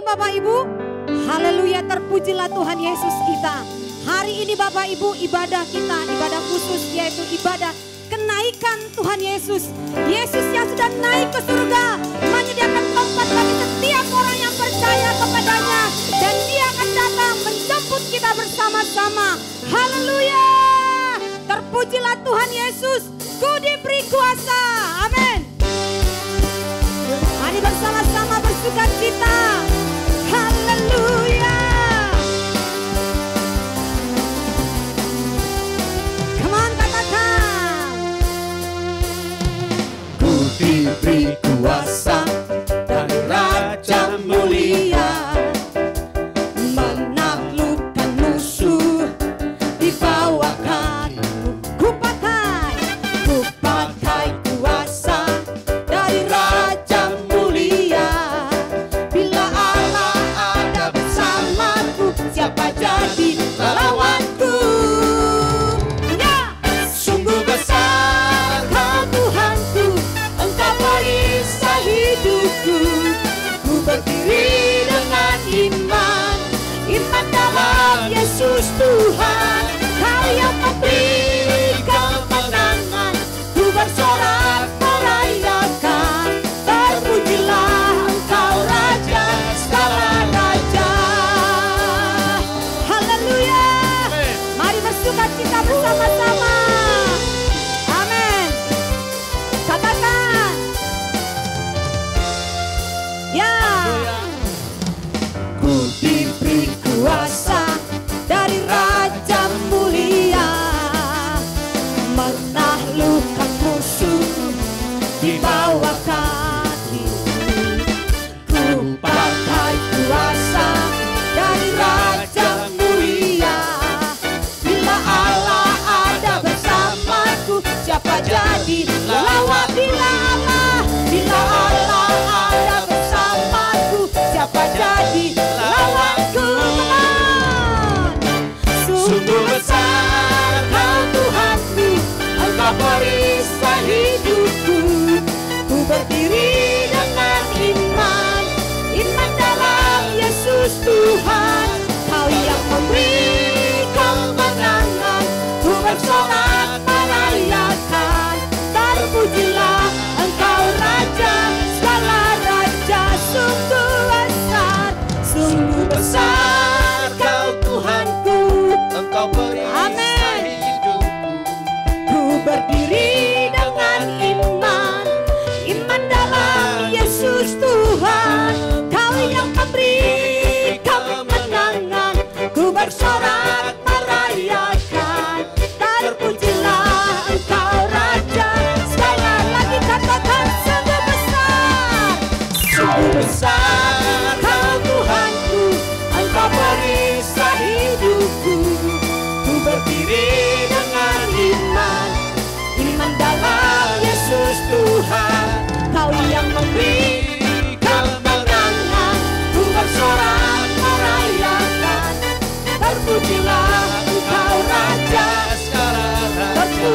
Bapak Ibu? Haleluya, terpujilah Tuhan Yesus kita. Hari ini Bapak Ibu ibadah kita, ibadah khusus yaitu ibadah kenaikan Tuhan Yesus. Yesus yang sudah naik ke surga menyediakan tempat bagi setiap orang yang percaya kepadanya. Dan dia akan datang menjemput kita bersama-sama. Haleluya, terpujilah Tuhan Yesus. Ku diberi kuasa, amin. Mari bersama-sama bersuka cita. Haleluya. Come on, katakan. Ku diberi kuasa dari Raja mulia, menaklukkan musuh di bawah kakiku. Ku pakai kuasa dari Raja mulia. Bila Allah ada bersamaku, siapa jadi lawanku? Ya, sungguh besar Kau Tuhanku, Engkau perisai hidupku. Ku berdiri dengan iman, iman dalam Yesus Tuhan. Kau yang memberi kemenangan, ku bersorak merayakan. Terpujilah Engkau Raja segala raja. Haleluya. Mari bersuka cita bersama-sama. Amin. Katakan. Ya. Ku diberi kuasa Dari Raja mulia, menaklukkan musuh di bawah kaki. Ku pakai kuasa dari Raja mulia. Bila Allah ada bersamaku, siapa jadi lawan? Bila Allah ada bersamaku, siapa jadi lawanku? Sungguh besar Kau Tuhanku, Engkau perisai hidupku. Ku berdiri dengan iman, iman dalam Yesus Tuhan. Kau yang memberi kemenangan, ku bersorak merayakan. Terpujilah Engkau Raja segala raja. Sungguh besar Kau Tuhanku. Engkau perisai hidupku. Ku berdiri dengan iman, iman dalam Yesus Tuhan. Kau yang memberi kemenangan, ku bersorak merayakan. Terpujilah Engkau Raja segala. Lagi katakan, sungguh besar. Sungguh besar Kau Tuhanku, Engkau perisai hidupku. Ku berdiri dengan iman, iman dalam Yesus Tuhan. Kau yang memberi kemenangan, ku bersorak merayakan. Terpujilah Engkau Raja segala raja.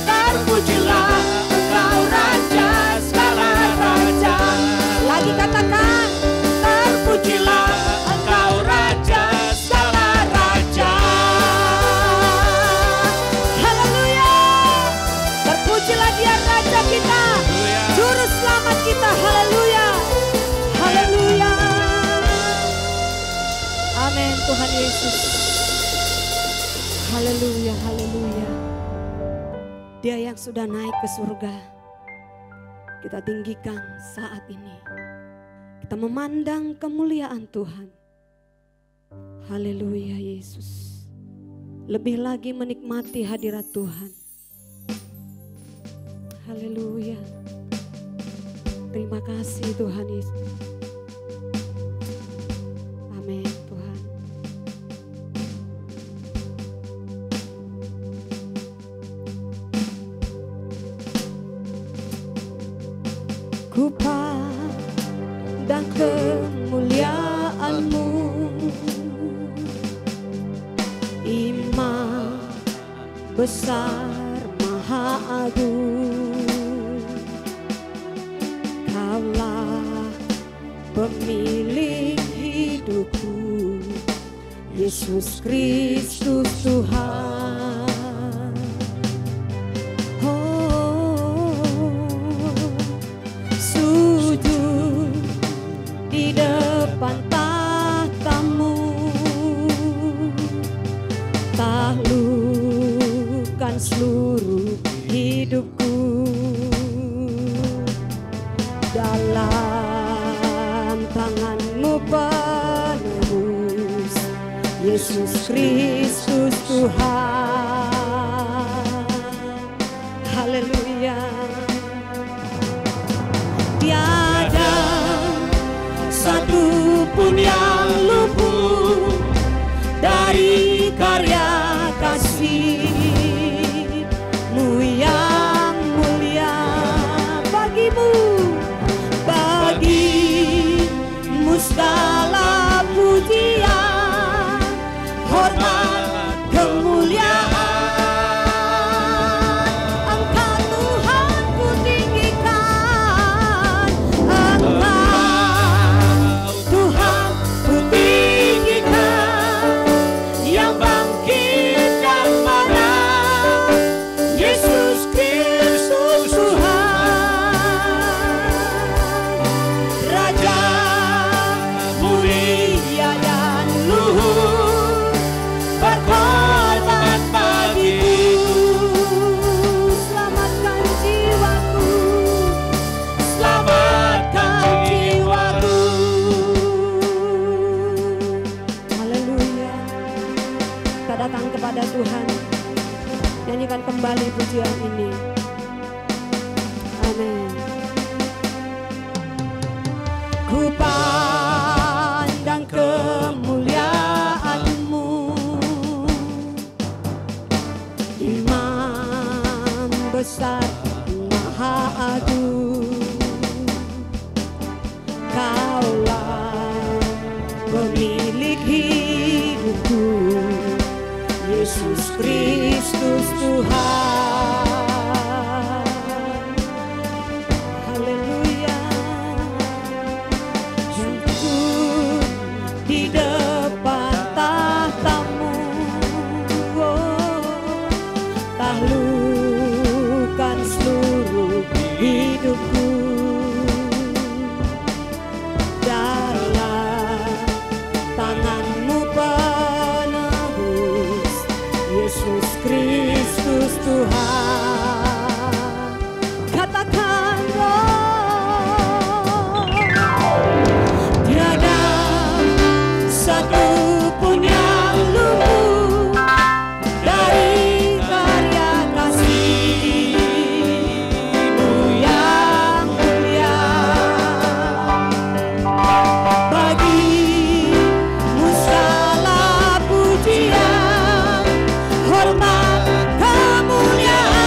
Terpujilah Engkau Raja segala raja. Lagi katakan, terpujilah Engkau Raja segala raja. Haleluya. Terpujilah Dia Raja kita, Juru Selamat kita. Haleluya. Haleluya. Amin Tuhan Yesus. Haleluya, haleluya. Dia yang sudah naik ke surga, kita tinggikan saat ini. Kita memandang kemuliaan Tuhan. Haleluya Yesus. Lebih lagi menikmati hadirat Tuhan. Haleluya. Terima kasih Tuhan Yesus. Amin Tuhan. Ku pandang kemuliaan-Mu, Imam besar maha agung. Kaulah pemilik hidupku, Yesus Kristus Tuhan. Sujud di depan tahtamu, taklukkan seluruh hidupku. Dalam tanganmu penebus, Yesus Kristus Tuhan. Haleluya. Tiada satu pun yang luput dari karya kasih-Mu yang mulia. Bagimu segala pujian, hormat, kemuliaan. Engkau Tuhan ku tinggikan, Engkau Tuhan ku tinggikan, yang bangkit dan menang, Yesus Kristus Tuhan. Raja mulia dan luhur, berkorban bagiku. Selamatkan jiwaku, selamatkan jiwaku. Haleluya. Kita datang kepada Tuhan, nyanyikan kembali pujian ini. Amin. Ku pandang kemuliaan-Mu, Imam besar Maha Agung. Kaulah pemilik hidupku, Yesus Kristus Tuhan. Haleluya. Jemput di depan tahta-Mu, taklukkan seluruh hidupku. Dalam tangan-Mu penebus, Yesus Kristus Tuhan. Katakan roh, tiada satu pun yang luput dari karya kasih-Mu yang mulia. Bagimu segala pujian, hormat, kemuliaan.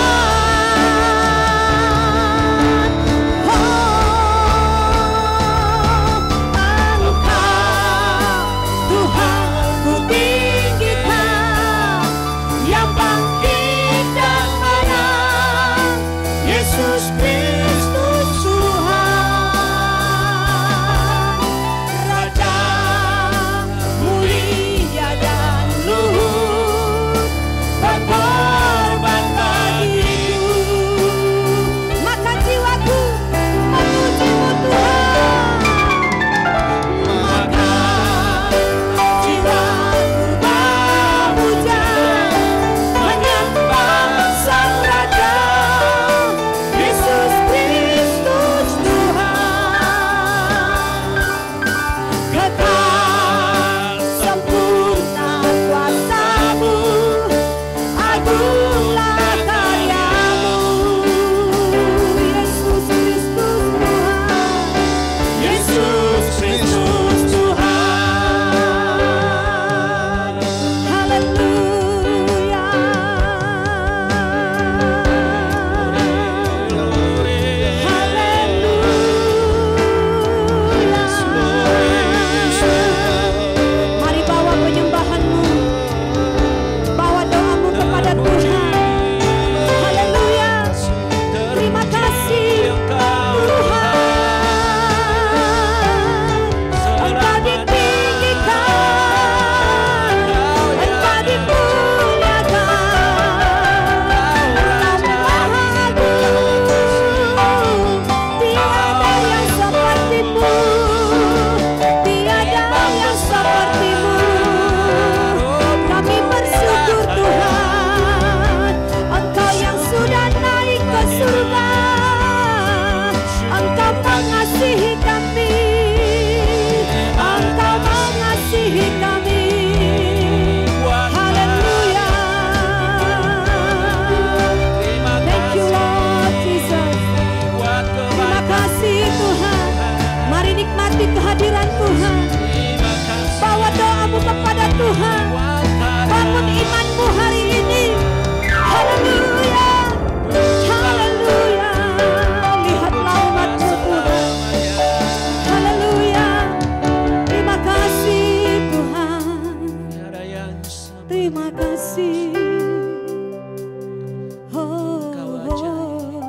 Engkau ajaib.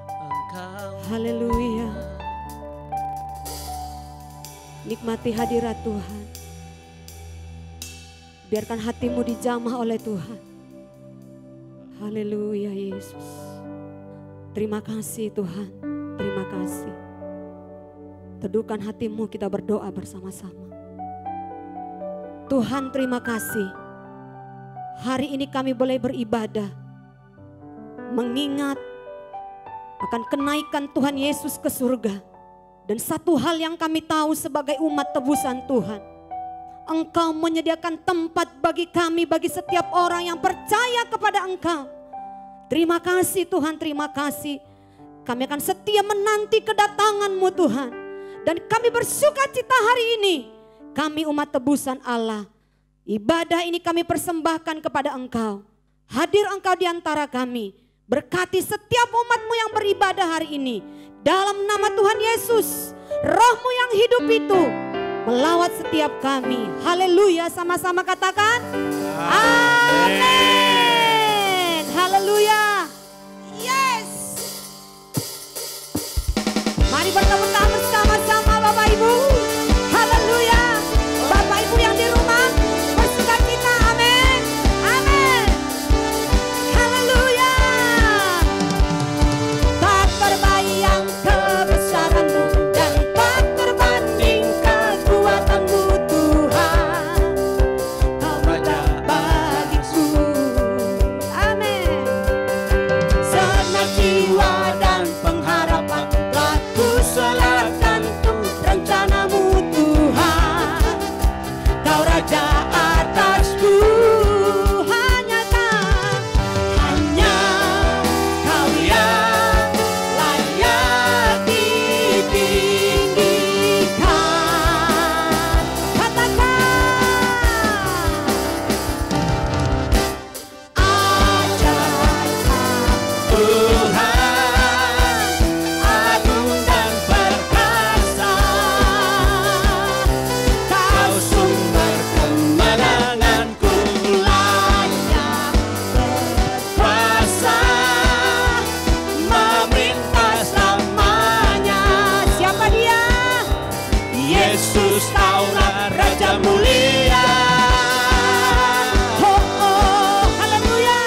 Engkau Haleluya. Nikmati hadirat Tuhan. Biarkan hatimu dijamah oleh Tuhan. Haleluya Yesus. Terima kasih Tuhan. Terima kasih. Teduhkan hatimu, kita berdoa bersama-sama. Tuhan, terima kasih. Hari ini kami boleh beribadah. Mengingat akan kenaikan Tuhan Yesus ke surga. Dan satu hal yang kami tahu sebagai umat tebusan Tuhan, Engkau menyediakan tempat bagi kami, bagi setiap orang yang percaya kepada Engkau. Terima kasih Tuhan, terima kasih. Kami akan setia menanti kedatangan-Mu Tuhan. Dan kami bersuka cita hari ini. Kami umat tebusan Allah. Ibadah ini kami persembahkan kepada Engkau. Hadir Engkau di antara kami. Berkati setiap umat-Mu yang beribadah hari ini. Dalam nama Tuhan Yesus, Roh-Mu yang hidup itu melawat setiap kami. Haleluya, sama-sama katakan. Amin. Haleluya. Yes. Mari bertepuk tangan bersama-sama Bapak Ibu. Haleluya. Bapak Ibu yang di rumah bersuka cita. Amin. Amin. Haleluya. Tak terbayang kebesaran-Mu dan tak terbanding kekuatan-Mu Tuhan. Kau Raja bagiku. Amin. senang jiwa dan pengharapan telah kuserahkan untuk rencana-Mu Tuhan. Kau Raja atasku, Hanya Kau yang layak ditinggikan. katakan. Ajaib Tuhan, agung dan perkasa. Kau sumber kemenanganku, layak berkuasa, memerintah selamanya. Siapa dia? Yesus, Kaulah Raja mulia. Oh, oh, haleluya.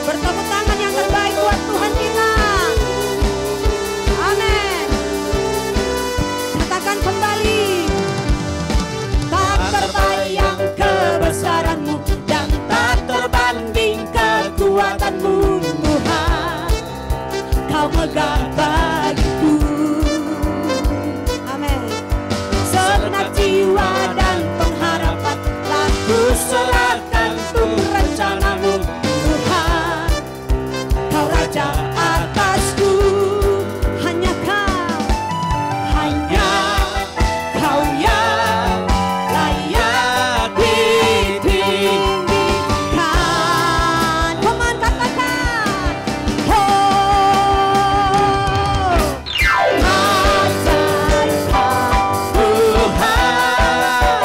Bertepuk tangan yang terbaik buat Tuhan kita. Amin. Katakan kembali. Tak terbayang kebesaran-Mu dan tak terbanding kekuatan-Mu Tuhan. Kau megah bagiku. Amin. Segenap jiwa dan pengharapan telah kuserahkan untuk rencana-Mu Tuhan. Kau Raja atasku, Hanya Kau. hanya Kau yang layak ditinggikan. Come on, katakan. Oh. Ajaib Tuhan,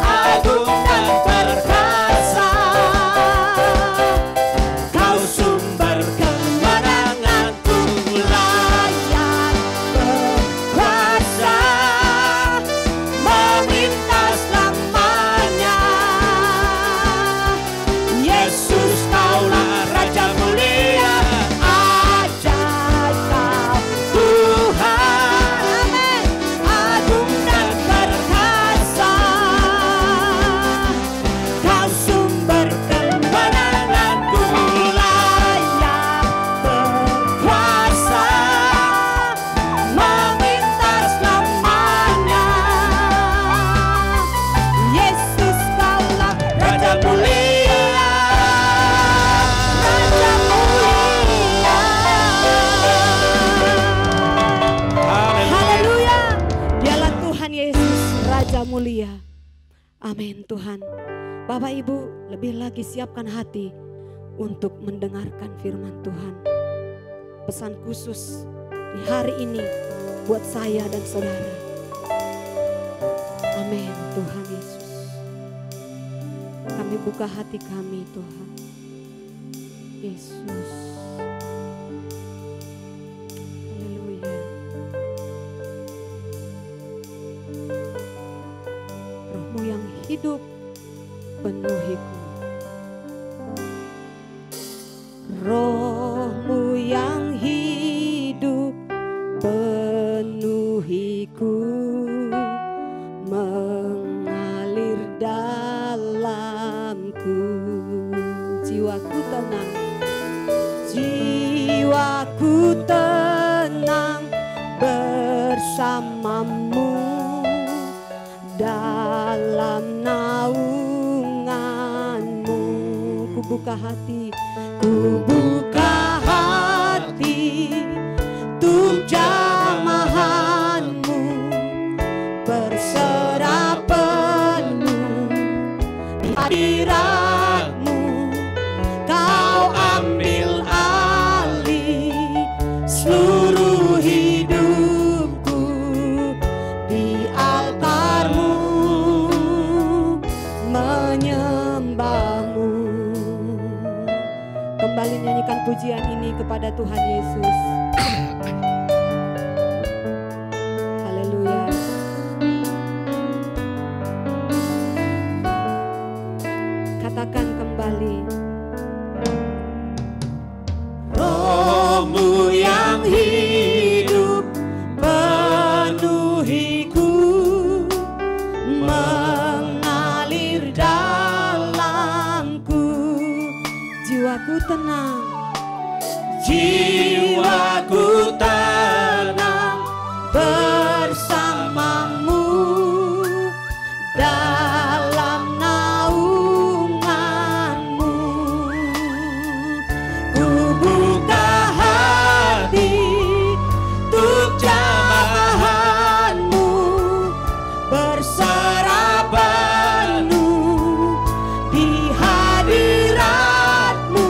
agung dan perkasa. Kau sumber kemenanganku, layak berkuasa, memerintah selamanya. Yesus, Kaulah Raja mulia. Ajaib Kau Tuhan, agung dan perkasa. Kau sumber kemenanganku, layak berkuasa, memerintah selamanya. Yesus, Kaulah Raja mulia, Raja mulia. Haleluya. Dialah Tuhan Yesus, Raja mulia. Amin Tuhan. Bapak Ibu, lebih lagi siapkan hati untuk mendengarkan firman Tuhan. Pesan khusus di hari ini buat saya dan saudara. Amin Tuhan Yesus. Kami buka hati kami Tuhan. Yesus. Haleluya. Roh-Mu yang hidup penuhiku. Roh-Mu yang hidup penuhiku, mengalir dalamku. Jiwaku tenang, jiwaku tenang bersamamu dalam naunganmu. Ku buka hati, ku buka hati untuk jamahanmu, berserah penuh di hadiratmu. Kau ambil alih seluruh hidupku di altarmu, menyembahmu. Kembali nyanyikan pujian ini kepada Tuhan Yesus. Haleluya. Katakan kembali. Roh-Mu yang hidup penuhiku, mengalir dalamku. Jiwaku tenang, jiwaku tenang bersamamu dalam naunganmu. Ku buka hati untuk jamahanmu, berserah penuh di hadiratmu.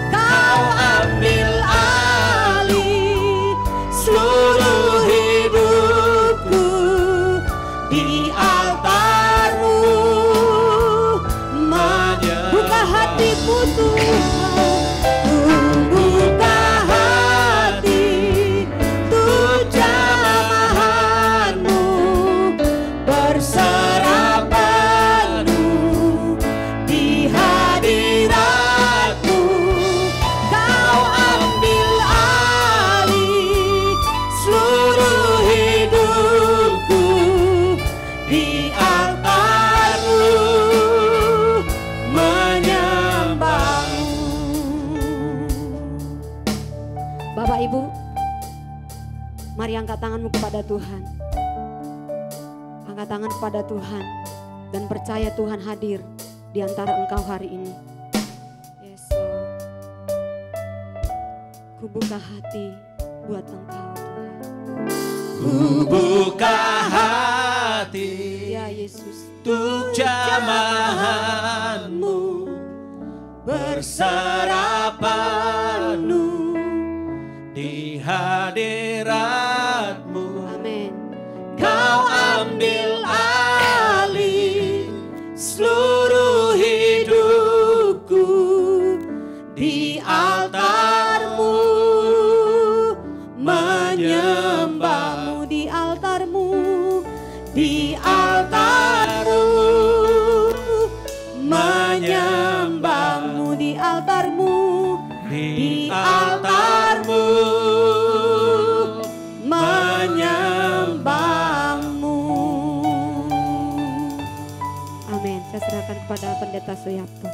Kau ambil alih seluruh hidupku di altarmu. Buka hatimu Tuhan, buka hati untuk jamahanmu, berserah penuh di hadiratmu. Kau ambil alih seluruh hidupku di altarmu, menyembahmu. Bapak Ibu, mari angkat tanganmu kepada Tuhan. Angkat tangan kepada Tuhan dan percaya Tuhan hadir di antara engkau hari ini. Yesus, ku buka hati buat engkau Tuhan. Ku buka hati Ya Yesus, untuk jamahanmu, berserah penuh di hadiratmu. amin. Kau ambil alih seluruh hidupku di altarmu, Menyembahmu di altarmu, di altarmu, menyembahmu di altarmu, di altarmu, menyembahmu. Amin. Saya serahkan kepada Pendeta Suyapto.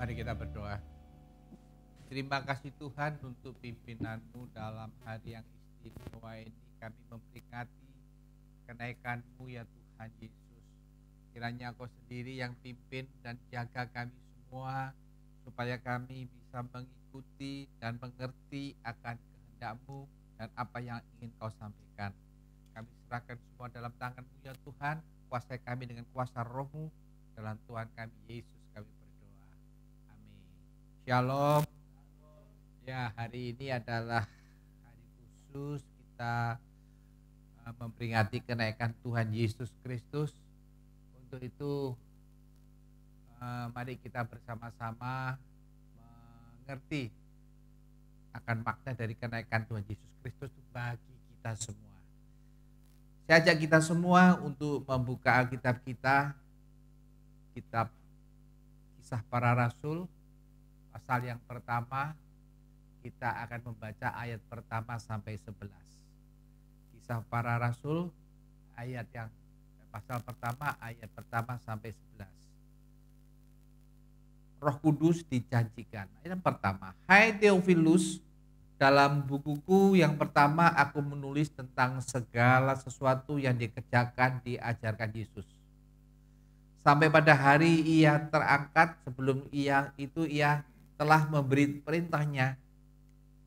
Mari kita berdoa. Terima kasih Tuhan untuk pimpinan-Mu dalam hari yang istimewa ini. Kami memperingati kenaikan-Mu ya Tuhan Yesus. Kiranya Engkau sendiri yang pimpin dan jaga kami semua, supaya kami bisa mengikuti dan mengerti akan kehendak-Mu dan apa yang ingin Kau sampaikan. Kami serahkan semua dalam tangan-Mu ya Tuhan. Kuasai kami dengan kuasa Roh-Mu. Dalam Tuhan kami Yesus kami berdoa. Amin. Shalom. Ya, hari ini adalah hari khusus kita memperingati kenaikan Tuhan Yesus Kristus. Untuk itu mari kita bersama-sama mengerti akan makna dari kenaikan Tuhan Yesus Kristus bagi kita semua. Saya ajak kita semua untuk membuka Alkitab kita, kitab Kisah Para Rasul, pasal yang pertama. Kita akan membaca ayat pertama sampai 11. Kisah Para Rasul pasal pertama ayat pertama sampai 11. Roh Kudus dijanjikan. Ayat pertama, hai Theophilus, dalam bukuku yang pertama aku menulis tentang segala sesuatu yang dikerjakan diajarkan Yesus. Sampai pada hari ia terangkat, sebelum ia telah memberi perintahnya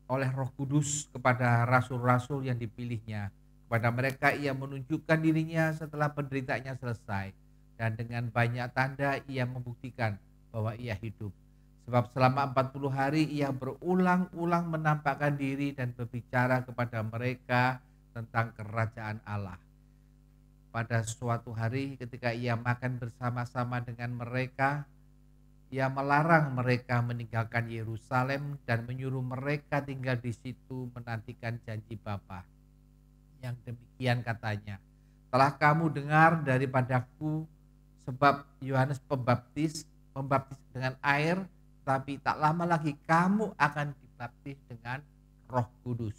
oleh Roh Kudus kepada rasul-rasul yang dipilihnya. Kepada mereka ia menunjukkan dirinya setelah penderitaannya selesai. Dan dengan banyak tanda ia membuktikan bahwa ia hidup. Sebab selama 40 hari ia berulang-ulang menampakkan diri dan berbicara kepada mereka tentang kerajaan Allah. Pada suatu hari ketika ia makan bersama-sama dengan mereka, ia melarang mereka meninggalkan Yerusalem dan menyuruh mereka tinggal di situ menantikan janji Bapa. Yang demikian katanya, telah kamu dengar daripadaku, sebab Yohanes Pembaptis membaptis dengan air, tapi tak lama lagi kamu akan dibaptis dengan Roh Kudus.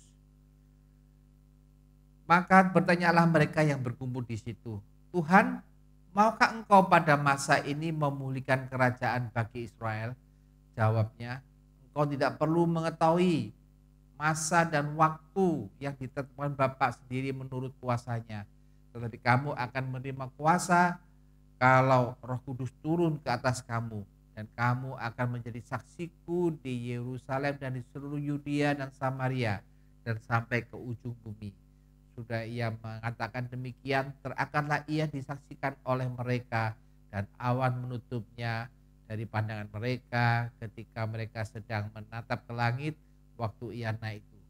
Maka bertanyalah mereka yang berkumpul di situ, Tuhan, maukah engkau pada masa ini memulihkan kerajaan bagi Israel? Jawabnya, engkau tidak perlu mengetahui masa dan waktu yang ditetapkan Bapa sendiri menurut kuasanya. Tetapi kamu akan menerima kuasa kalau Roh Kudus turun ke atas kamu. Dan kamu akan menjadi saksiku di Yerusalem dan di seluruh Yudea dan Samaria dan sampai ke ujung bumi. Sudah ia mengatakan demikian, terangkatlah ia disaksikan oleh mereka dan awan menutupnya dari pandangan mereka ketika mereka sedang menatap ke langit waktu ia naik itu.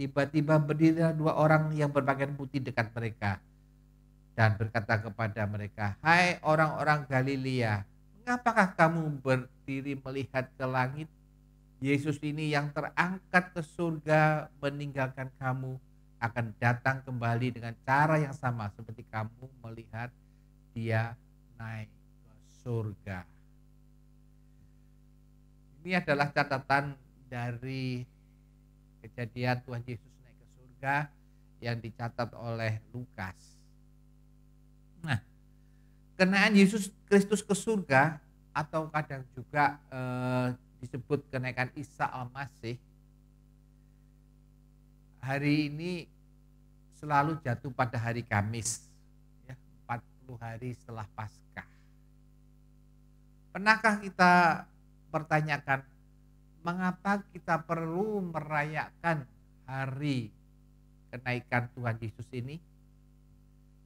Tiba-tiba berdirilah 2 orang yang berpakaian putih dekat mereka dan berkata kepada mereka, hai orang-orang Galilea, mengapakah kamu berdiri melihat ke langit? Yesus ini yang terangkat ke surga meninggalkan kamu akan datang kembali dengan cara yang sama seperti kamu melihat dia naik ke surga. Ini adalah catatan dari kejadian Tuhan Yesus naik ke surga yang dicatat oleh Lukas. Nah, kenaikan Yesus Kristus ke surga atau kadang juga disebut kenaikan Isa Al-Masih, hari ini selalu jatuh pada hari Kamis, ya, 40 hari setelah Paskah. Pernahkah kita pertanyakan, mengapa kita perlu merayakan hari kenaikan Tuhan Yesus ini?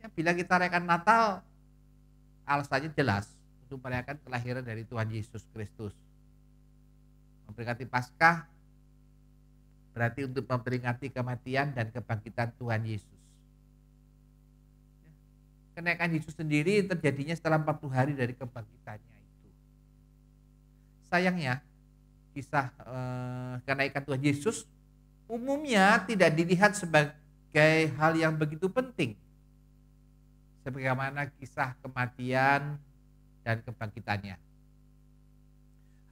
Ya, bila kita rayakan Natal, alasannya jelas, untuk merayakan kelahiran dari Tuhan Yesus Kristus. Memperingati Paskah berarti untuk memperingati kematian dan kebangkitan Tuhan Yesus. Kenaikan Yesus sendiri terjadinya setelah 40 hari dari kebangkitannya itu. Sayangnya, kisah kenaikan Tuhan Yesus umumnya tidak dilihat sebagai hal yang begitu penting, sebagaimana kisah kematian dan kebangkitannya.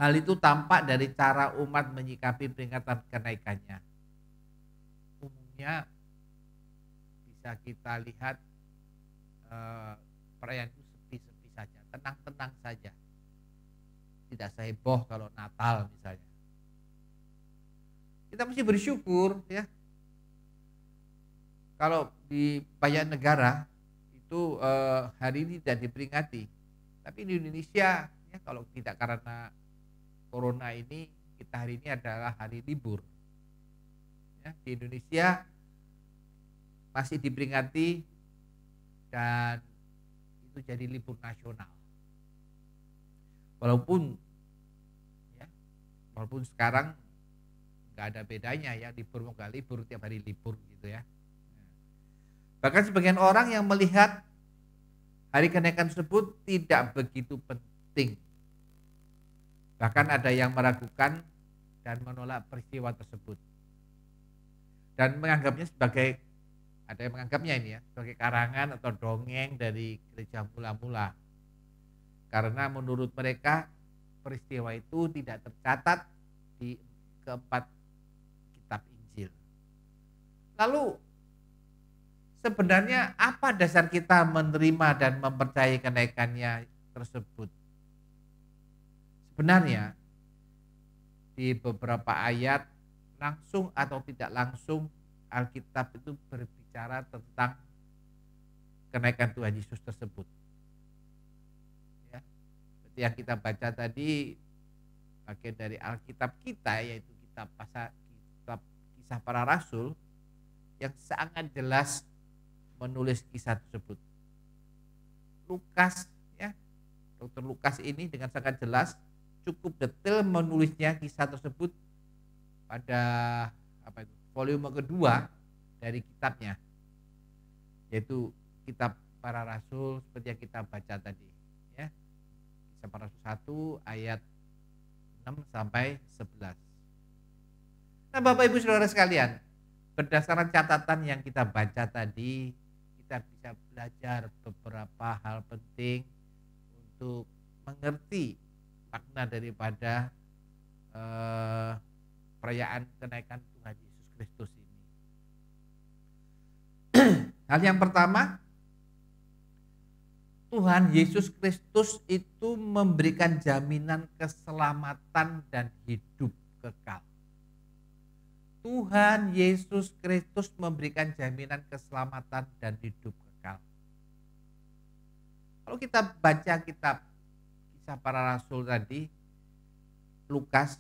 Hal itu tampak dari cara umat menyikapi peringatan kenaikannya. Umumnya bisa kita lihat perayaan itu sepi-sepi saja, tenang-tenang saja. Tidak seheboh kalau Natal misalnya. Kita mesti bersyukur ya. Kalau di banyak negara itu hari ini tidak diperingati. Tapi di Indonesia ya, kalau tidak karena Corona ini, kita hari ini adalah hari libur. Ya, di Indonesia masih diperingati dan itu jadi libur nasional. Walaupun sekarang nggak ada bedanya ya, libur mau nggak libur, tiap hari libur gitu ya. Bahkan sebagian orang yang melihat hari kenaikan tersebut tidak begitu penting. Bahkan ada yang meragukan dan menolak peristiwa tersebut. Dan menganggapnya sebagai, ada yang menganggapnya ini ya, sebagai karangan atau dongeng dari gereja mula-mula. Karena menurut mereka peristiwa itu tidak tercatat di keempat kitab Injil. Lalu sebenarnya apa dasar kita menerima dan mempercayai kenaikannya tersebut? Sebenarnya di beberapa ayat langsung atau tidak langsung Alkitab itu berbicara tentang kenaikan Tuhan Yesus tersebut. Ya, seperti yang kita baca tadi, bagian dari Alkitab kita yaitu kitab Kisah Para Rasul yang sangat jelas menulis kisah tersebut. Lukas ya, Dr. Lukas ini dengan sangat jelas cukup detail menulisnya kisah tersebut pada volume kedua dari kitabnya, yaitu kitab Para Rasul seperti yang kita baca tadi ya. Kisah Para Rasul 1 ayat 6 sampai 11. Nah, Bapak Ibu Saudara sekalian, berdasarkan catatan yang kita baca tadi, kita bisa belajar beberapa hal penting untuk mengerti makna daripada perayaan kenaikan Tuhan Yesus Kristus ini. Hal yang pertama, Tuhan Yesus Kristus itu memberikan jaminan keselamatan dan hidup kekal. Tuhan Yesus Kristus memberikan jaminan keselamatan dan hidup kekal. Kalau kita baca kitab Kisah Para Rasul tadi, Lukas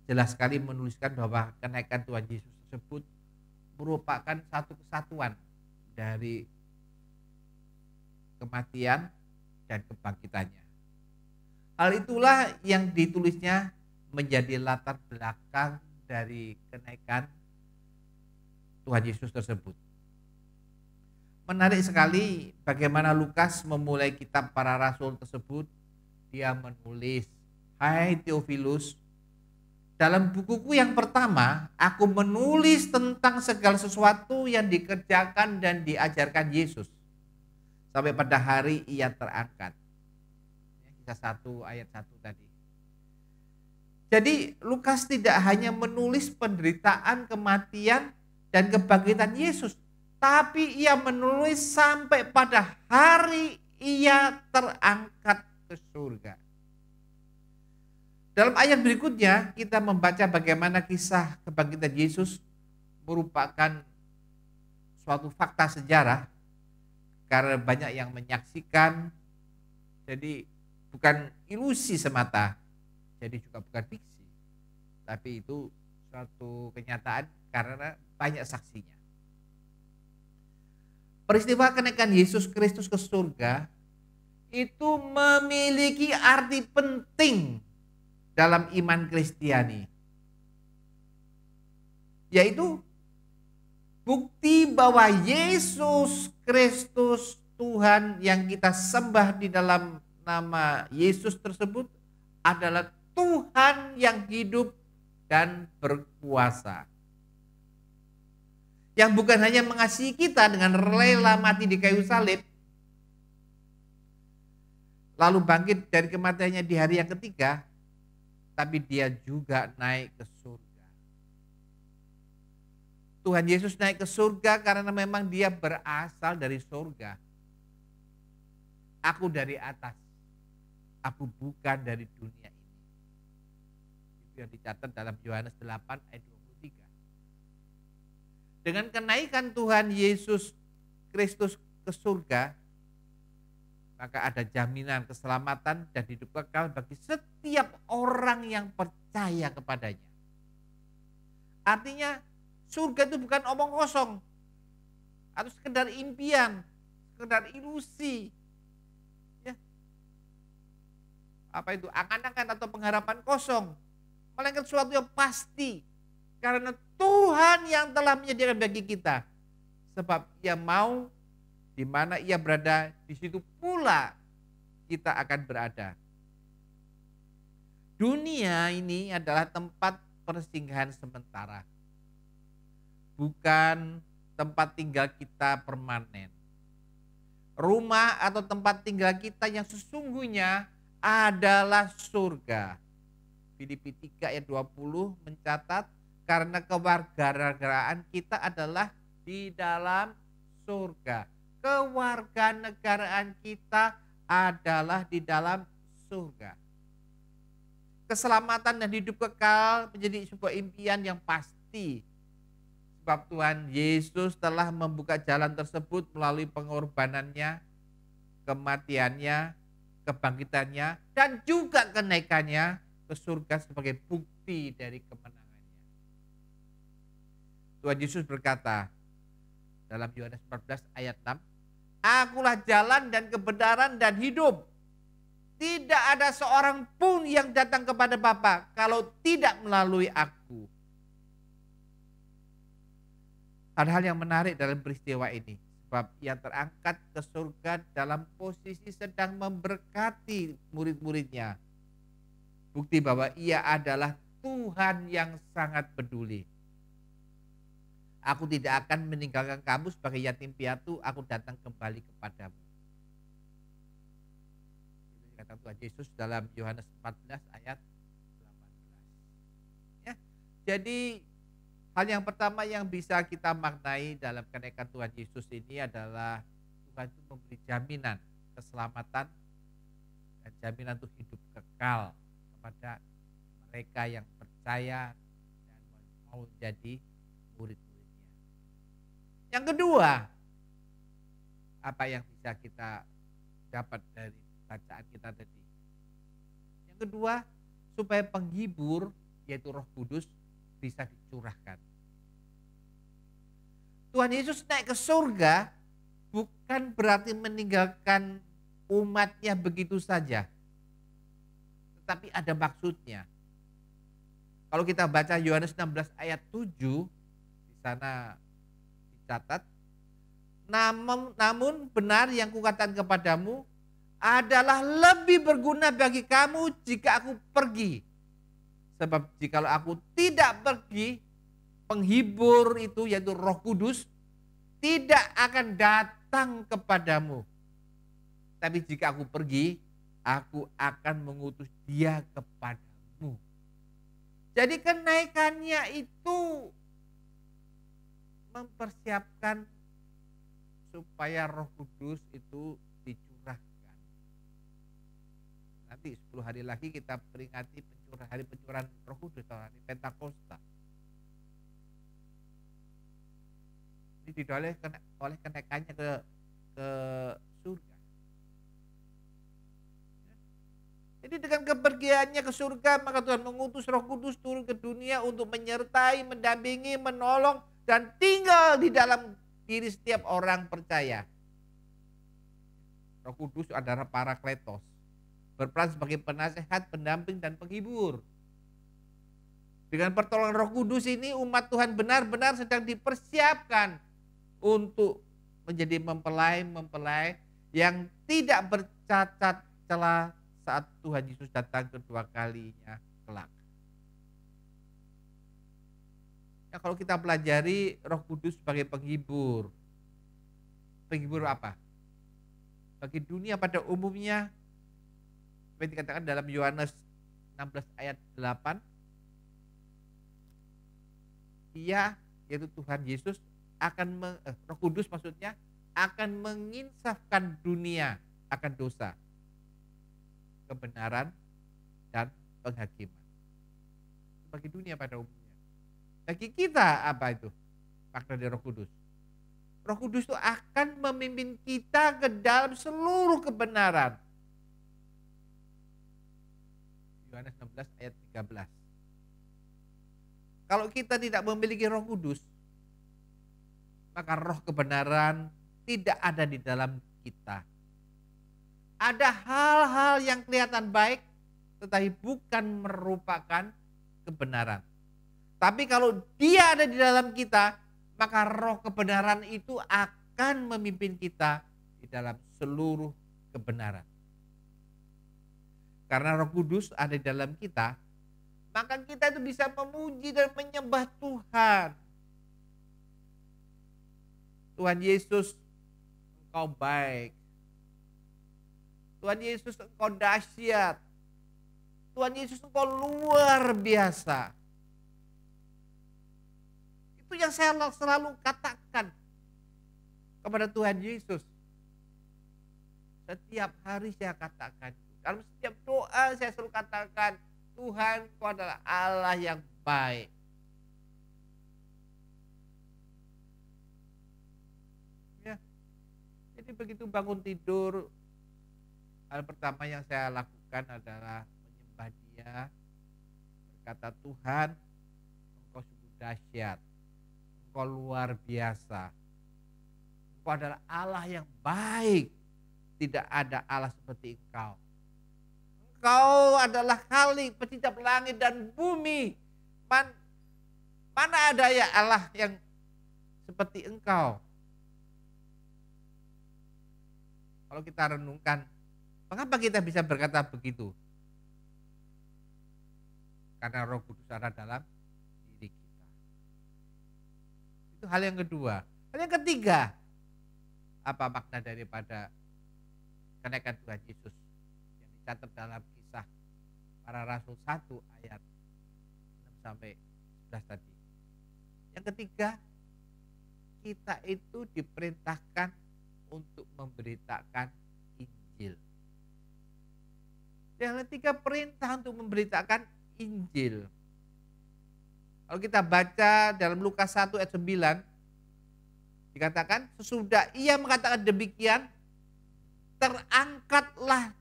jelas sekali menuliskan bahwa kenaikan Tuhan Yesus tersebut merupakan satu kesatuan dari kematian dan kebangkitannya. Hal itulah yang ditulisnya menjadi latar belakang dari kenaikan Tuhan Yesus tersebut. Menarik sekali bagaimana Lukas memulai kitab Para Rasul tersebut. Dia menulis, "Hai Theophilus, dalam bukuku yang pertama, aku menulis tentang segala sesuatu yang dikerjakan dan diajarkan Yesus sampai pada hari ia terangkat." Kisah 1 ayat 1 tadi. Jadi Lukas tidak hanya menulis penderitaan, kematian, dan kebangkitan Yesus, tapi ia menulis sampai pada hari ia terangkat ke surga. Dalam ayat berikutnya kita membaca bagaimana kisah kebangkitan Yesus merupakan suatu fakta sejarah karena banyak yang menyaksikan. Jadi bukan ilusi semata, jadi juga bukan fiksi, tapi itu suatu kenyataan karena banyak saksinya. Peristiwa kenaikan Yesus Kristus ke surga itu memiliki arti penting dalam iman Kristiani, yaitu bukti bahwa Yesus Kristus Tuhan yang kita sembah di dalam nama Yesus tersebut adalah Tuhan yang hidup dan berkuasa, yang bukan hanya mengasihi kita dengan rela mati di kayu salib, lalu bangkit dari kematiannya di hari yang ketiga, tapi dia juga naik ke surga. Tuhan Yesus naik ke surga karena memang dia berasal dari surga. Aku dari atas, aku bukan dari dunia ini. Itu yang dicatat dalam Yohanes 8 ayat 23. Dengan kenaikan Tuhan Yesus Kristus ke surga, maka ada jaminan keselamatan dan hidup kekal bagi setiap orang yang percaya kepadanya. Artinya surga itu bukan omong kosong atau sekedar impian, sekedar ilusi. Ya. Apa itu? Angan-angan atau pengharapan kosong. Melainkan sesuatu yang pasti. Karena Tuhan yang telah menyediakan bagi kita. Sebab Ia mau Di mana Ia berada, di situ pula kita akan berada. Dunia ini adalah tempat persinggahan sementara. Bukan tempat tinggal kita permanen. Rumah atau tempat tinggal kita yang sesungguhnya adalah surga. Filipi 3 ayat 20 mencatat, karena kewarganegaraan kita adalah di dalam surga. Kewarganegaraan kita adalah di dalam surga. Keselamatan dan hidup kekal menjadi sebuah impian yang pasti. Sebab Tuhan Yesus telah membuka jalan tersebut melalui pengorbanannya, kematiannya, kebangkitannya, dan juga kenaikannya ke surga sebagai bukti dari kemenangannya. Tuhan Yesus berkata dalam Yohanes 14 ayat 6, Akulah jalan dan kebenaran dan hidup. Tidak ada seorang pun yang datang kepada Bapa kalau tidak melalui aku. Hal-hal yang menarik dalam peristiwa ini. Sebab Ia terangkat ke surga dalam posisi sedang memberkati murid-muridnya. Bukti bahwa Ia adalah Tuhan yang sangat peduli. Aku tidak akan meninggalkan kamu sebagai yatim piatu, aku datang kembali kepadamu. Itu kata Tuhan Yesus dalam Yohanes 14 ayat 18. Ya, jadi hal yang pertama yang bisa kita maknai dalam kenaikan Tuhan Yesus ini adalah Tuhan itu memberi jaminan keselamatan dan jaminan untuk hidup kekal kepada mereka yang percaya dan mau menjadi murid-muridnya. Yang kedua, apa yang bisa kita dapat dari bacaan kita tadi? Yang kedua, supaya penghibur yaitu Roh Kudus bisa dicurahkan. Tuhan Yesus naik ke surga bukan berarti meninggalkan umatnya begitu saja. Tetapi ada maksudnya. Kalau kita baca Yohanes 16 ayat 7, di sana dicatat, namun benar yang kukatakan kepadamu adalah lebih berguna bagi kamu jika aku pergi. Sebab jikalau aku tidak pergi, penghibur itu yaitu Roh Kudus tidak akan datang kepadamu. Tapi jika aku pergi, aku akan mengutus Dia kepadamu. Jadi kenaikannya itu mempersiapkan supaya Roh Kudus itu dicurahkan. Nanti 10 hari lagi kita peringati hari pencurahan Roh Kudus atau hari Pentakosta. Ini didoleh oleh kenaikannya ke surga. Jadi dengan kepergiannya ke surga, maka Tuhan mengutus Roh Kudus turun ke dunia untuk menyertai, mendampingi, menolong, dan tinggal di dalam diri setiap orang percaya. Roh Kudus adalah Parakletos, berperan sebagai penasehat, pendamping, dan penghibur. Dengan pertolongan Roh Kudus ini, umat Tuhan benar-benar sedang dipersiapkan untuk menjadi mempelai yang tidak bercacat celah saat Tuhan Yesus datang kedua kalinya kelak. Ya, kalau kita pelajari Roh Kudus sebagai penghibur. Penghibur apa? Bagi dunia pada umumnya, seperti dikatakan dalam Yohanes 16 ayat 8, Ia, yaitu Tuhan Yesus, Roh Kudus maksudnya, akan menginsafkan dunia akan dosa, kebenaran, dan penghakiman. Bagi dunia pada umumnya. Bagi kita apa itu? Makna dari Roh Kudus. Roh Kudus itu akan memimpin kita ke dalam seluruh kebenaran. Yohanes 16 ayat 13. Kalau kita tidak memiliki Roh Kudus, maka roh kebenaran tidak ada di dalam kita. Ada hal-hal yang kelihatan baik, tetapi bukan merupakan kebenaran. Tapi kalau Dia ada di dalam kita, maka roh kebenaran itu akan akan memimpin kita di dalam seluruh kebenaran. Karena Roh Kudus ada di dalam kita, maka kita itu bisa memuji dan menyembah Tuhan. Tuhan Yesus, Engkau baik. Tuhan Yesus, Engkau dahsyat. Tuhan Yesus, Engkau luar biasa. Itu yang saya selalu katakan kepada Tuhan Yesus. Setiap hari saya katakan. Dalam setiap doa saya selalu katakan, Tuhan, Kau adalah Allah yang baik. Ya. Jadi begitu bangun tidur, hal pertama yang saya lakukan adalah menyembah Dia, berkata, Tuhan, Engkau sungguh dahsyat, Engkau luar biasa, Engkau adalah Allah yang baik, tidak ada Allah seperti Engkau. Engkau adalah Khalik, pencipta langit dan bumi. Mana ada ya Allah yang seperti Engkau? Kalau kita renungkan, mengapa kita bisa berkata begitu? Karena Roh Kudus ada dalam diri kita. Itu hal yang kedua. Hal yang ketiga, apa makna daripada kenaikan Tuhan Yesus yang dicatat dalam Kisah Para Rasul 1 ayat 6 sampai 11 tadi. Yang ketiga, kita itu diperintahkan untuk memberitakan Injil. Yang ketiga, perintah untuk memberitakan Injil. Kalau kita baca dalam Lukas 1 ayat 9, dikatakan sesudah ia mengatakan demikian, terangkatlah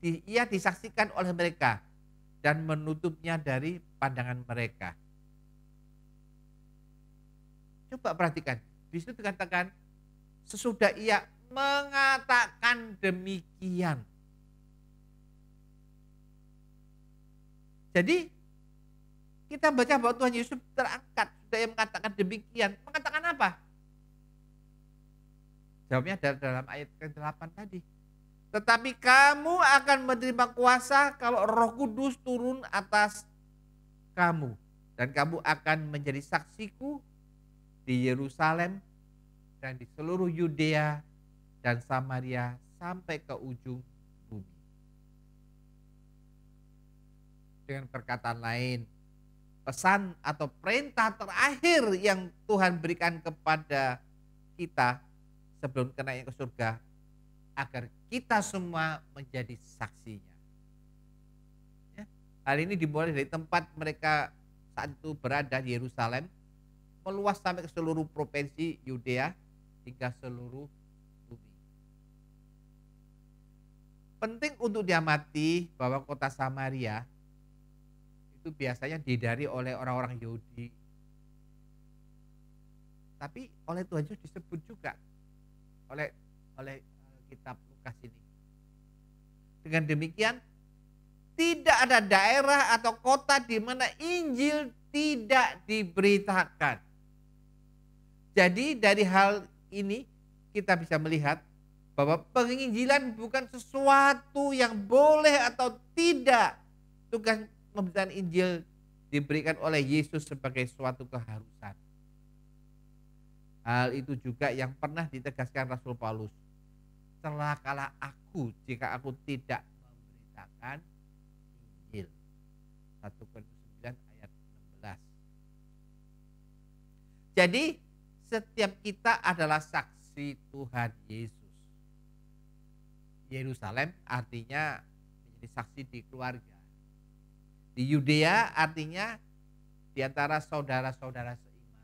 ia disaksikan oleh mereka dan menutupnya dari pandangan mereka. Coba perhatikan, di situ dikatakan sesudah ia mengatakan demikian. Jadi kita baca bahwa Tuhan Yesus terangkat, sudah ia mengatakan demikian. Mengatakan apa? Jawabnya dalam ayat ke-8 tadi. Tetapi kamu akan menerima kuasa kalau Roh Kudus turun atas kamu. Dan kamu akan menjadi saksiku di Yerusalem dan di seluruh Yudea dan Samaria sampai ke ujung bumi. Dengan perkataan lain, pesan atau perintah terakhir yang Tuhan berikan kepada kita sebelum kenaiknya ke surga, agar kita semua menjadi saksinya. Ya, hal ini dimulai dari tempat mereka saat itu berada di Yerusalem, meluas sampai ke seluruh provinsi Yudea hingga seluruh bumi. Penting untuk diamati bahwa kota Samaria itu biasanya dihindari oleh orang-orang Yahudi. Tapi oleh Tuhan Yesus disebut juga oleh kitab Lukas ini. Dengan demikian, tidak ada daerah atau kota di mana Injil tidak diberitakan. Jadi dari hal ini kita bisa melihat bahwa penginjilan bukan sesuatu yang boleh atau tidak. Tugas pemberitaan Injil diberikan oleh Yesus sebagai suatu keharusan. Hal itu juga yang pernah ditegaskan Rasul Paulus. Celakalah aku jika aku tidak memberitakan Injil. 1 Korintus 9 ayat 16. Jadi setiap kita adalah saksi Tuhan Yesus. Yerusalem artinya menjadi saksi di keluarga. Di Yudea artinya di antara saudara-saudara seiman.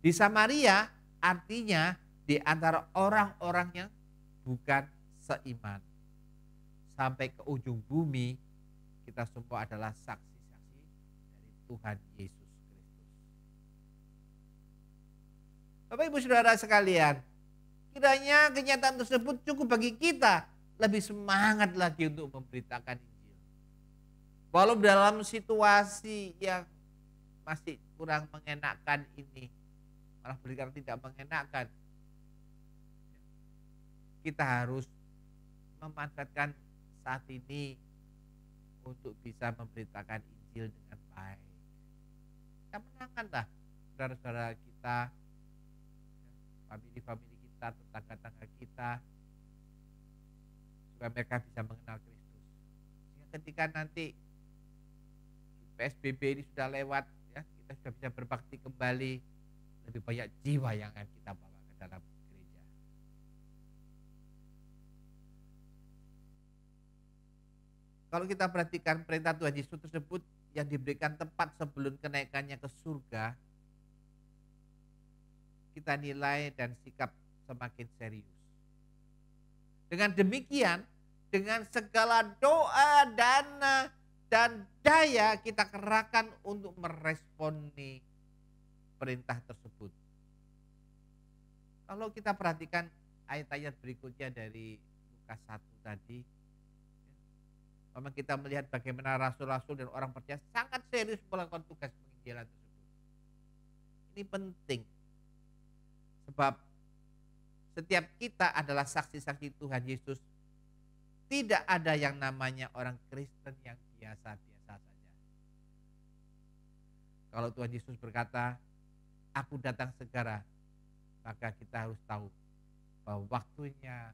Di Samaria artinya di antara orang-orang yang bukan seiman. Sampai ke ujung bumi, kita semua adalah saksi-saksi dari Tuhan Yesus Kristus. Bapak Ibu Saudara sekalian, kiranya kenyataan tersebut cukup bagi kita lebih semangat lagi untuk memberitakan Injil. Walau dalam situasi yang masih kurang mengenakan ini, malah berkata tidak mengenakan. Kita harus memanfaatkan saat ini untuk bisa memberitakan Injil dengan baik. Kita menangkanlah saudara-saudara kita, famili-famili kita, tetangga-tetangga kita, supaya mereka bisa mengenal Kristus. Sehingga ketika nanti PSBB ini sudah lewat, ya, kita sudah bisa berbakti kembali, lebih banyak jiwa yang akan kita bawa ke dalam gereja. Kalau kita perhatikan perintah Tuhan Yesus tersebut yang diberikan tepat sebelum kenaikannya ke surga, kita nilai dan sikap semakin serius. Dengan demikian, dengan segala doa, dana, dan daya kita kerahkan untuk meresponi perintah tersebut. Kalau kita perhatikan ayat-ayat berikutnya dari Lukas 1 tadi, memang kita melihat bagaimana rasul-rasul dan orang percaya sangat serius melakukan tugas penginjilan tersebut. Ini penting, sebab setiap kita adalah saksi-saksi Tuhan Yesus. Tidak ada yang namanya orang Kristen yang biasa-biasa saja. Kalau Tuhan Yesus berkata, "Aku datang segera," maka kita harus tahu bahwa waktunya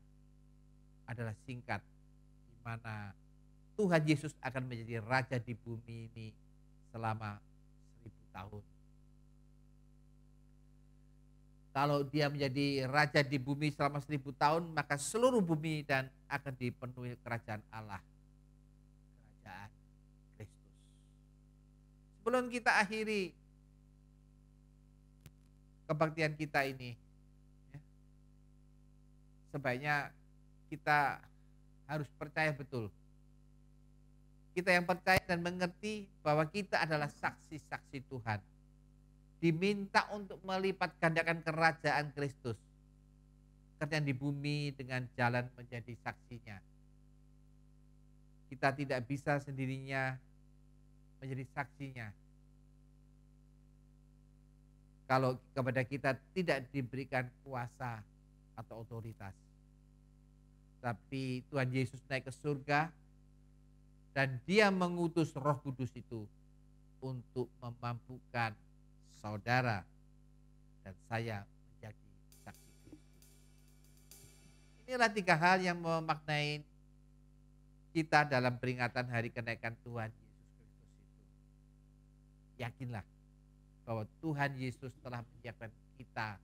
adalah singkat, di mana Tuhan Yesus akan menjadi raja di bumi ini selama 1000 tahun. Kalau dia menjadi raja di bumi selama 1000 tahun, maka seluruh bumi dan akan dipenuhi kerajaan Allah, kerajaan Kristus. Sebelum kita akhiri kebaktian kita ini, ya, sebaiknya kita harus percaya betul. Kita yang percaya dan mengerti bahwa kita adalah saksi-saksi Tuhan, diminta untuk melipat gandakan kerajaan Kristus, kerjaan di bumi dengan jalan menjadi saksinya. Kita tidak bisa sendirinya menjadi saksinya kalau kepada kita tidak diberikan kuasa atau otoritas. Tapi Tuhan Yesus naik ke surga dan dia mengutus Roh Kudus itu untuk memampukan saudara dan saya menjadi saksi Kristus. Inilah 3 hal yang memaknai kita dalam peringatan hari kenaikan Tuhan Yesus Kristus itu. Yakinlah bahwa Tuhan Yesus telah menyiapkan kita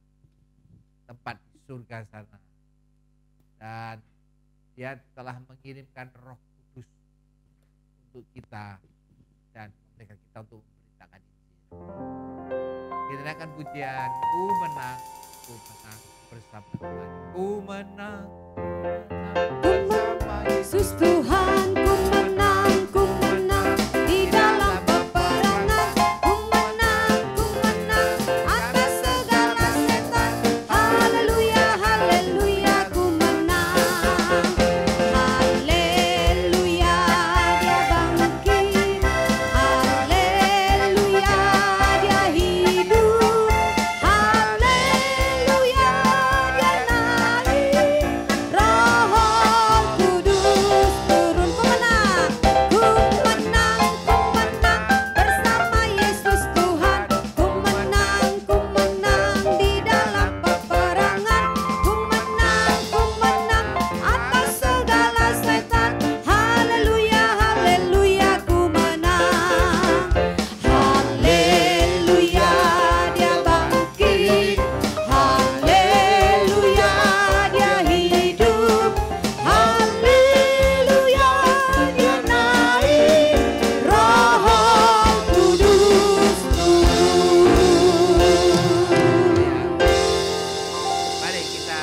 tempat di surga sana. Dan dia telah mengirimkan Roh Kudus untuk kita dan memberikan kita untuk memberitakan Injil. Kita akan pujian, ku menang bersama Tuhan. Ku menang bersama Yesus Tuhan, ku menang di dalam peperangan. Ku menang atas segala setan. Haleluya, haleluya, ku menang. Haleluya, dia bangkit. Haleluya, dia hidup. Haleluya, dia naik. Roh Kudus turun. Ku menang bersama Yesus Tuhan. Ku menang di dalam peperangan. Ku menang atas segala setan. Haleluya, haleluya, ku menang. Haleluya, dia bangkit. Haleluya, dia hidup. Haleluya, dia naik. Roh Kudus turun. Mari kita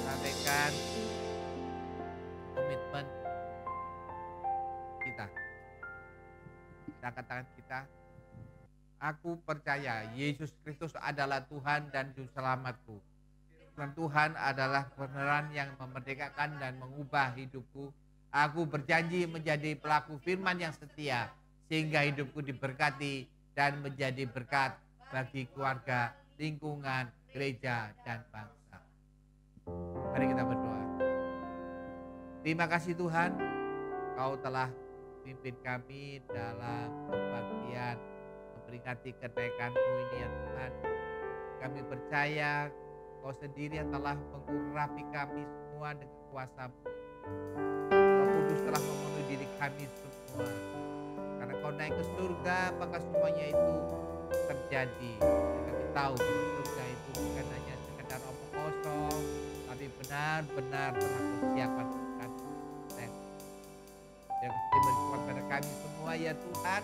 sampaikan komitmen kita. Kita katakan kita, aku percaya Yesus Kristus adalah Tuhan dan Juru Selamatku. Dan Tuhan adalah kebenaran yang memerdekakan dan mengubah hidupku. Aku berjanji menjadi pelaku firman yang setia, sehingga hidupku diberkati dan menjadi berkat bagi keluarga lingkungan, gereja, dan bangsa. Mari kita berdoa. Terima kasih Tuhan, Kau telah pimpin kami dalam pembaktian memperingati kenaikan-Mu ini ya Tuhan. Kami percaya Kau sendiri yang telah mengurapi kami semua dengan kuasa-Mu. Roh Kudus telah memenuhi diri kami semua. Karena Kau naik ke surga, maka semuanya itu terjadi. Dan kami tahu bahwa surga itu bukan hanya sekedar omong kosong, tapi benar-benar telah Kau siapkan untuk kami. Dan berkuat pada kami semua ya Tuhan,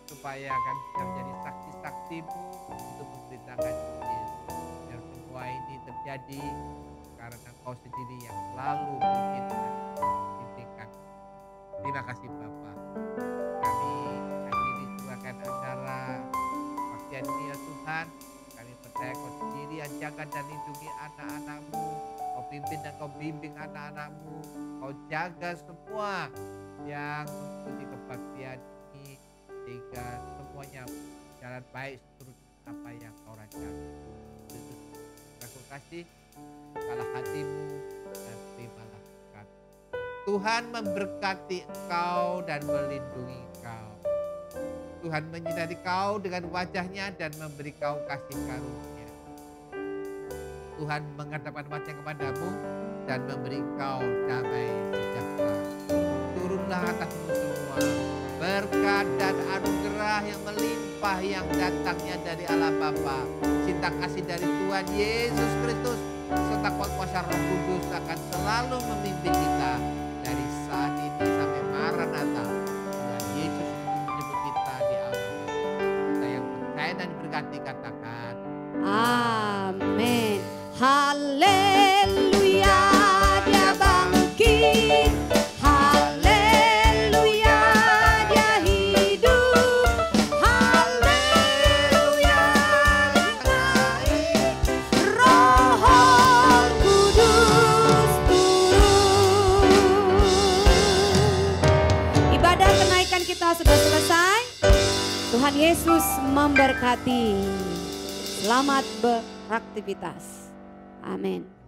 supaya kami bisa menjadi saksi-saksi-Mu untuk memberitakan Injil. Dan semua ini terjadi karena Kau sendiri yang selalu memimpin kami. Terima kasih Bapa. Kami hari ini serahkan acara pembaktian ini ya Tuhan. Kami percaya Kau sendiri yang jaga dan lindungi anak-anak-Mu. Kau pimpin dan Kau bimbing anak-anak-Mu. Kau jaga semua yang mengikuti kebaktian ini, sehingga semuanya jalan baik seturut apa yang Kau rancang. Terima kasih, bukalah hati-Mu dan terimalah berkat. Tuhan memberkati Engkau dan melindungi Engkau. Tuhan menyinari Kau dengan wajah-Nya dan memberi Kau kasih karunia. Tuhan menghadapkan wajah kepadamu dan memberi Engkau damai sejahtera. Turunlah atasmu semua berkat dan anugerah yang melimpah yang datangnya dari Allah Bapa, cinta kasih dari Tuhan Yesus Kristus, serta kuasa Roh Kudus akan selalu memimpin kita dari saat ini sampai Maranatha. Tuhan Yesus menyebut kita di Allah. Kita yang percaya dan diberkati katakan amin. Haleluya, Dia bangkit. Haleluya, Dia hidup. Haleluya, naik. Roh Kudus turun. Ibadah kenaikan kita sudah selesai. Tuhan Yesus memberkati. Selamat beraktivitas. Amin.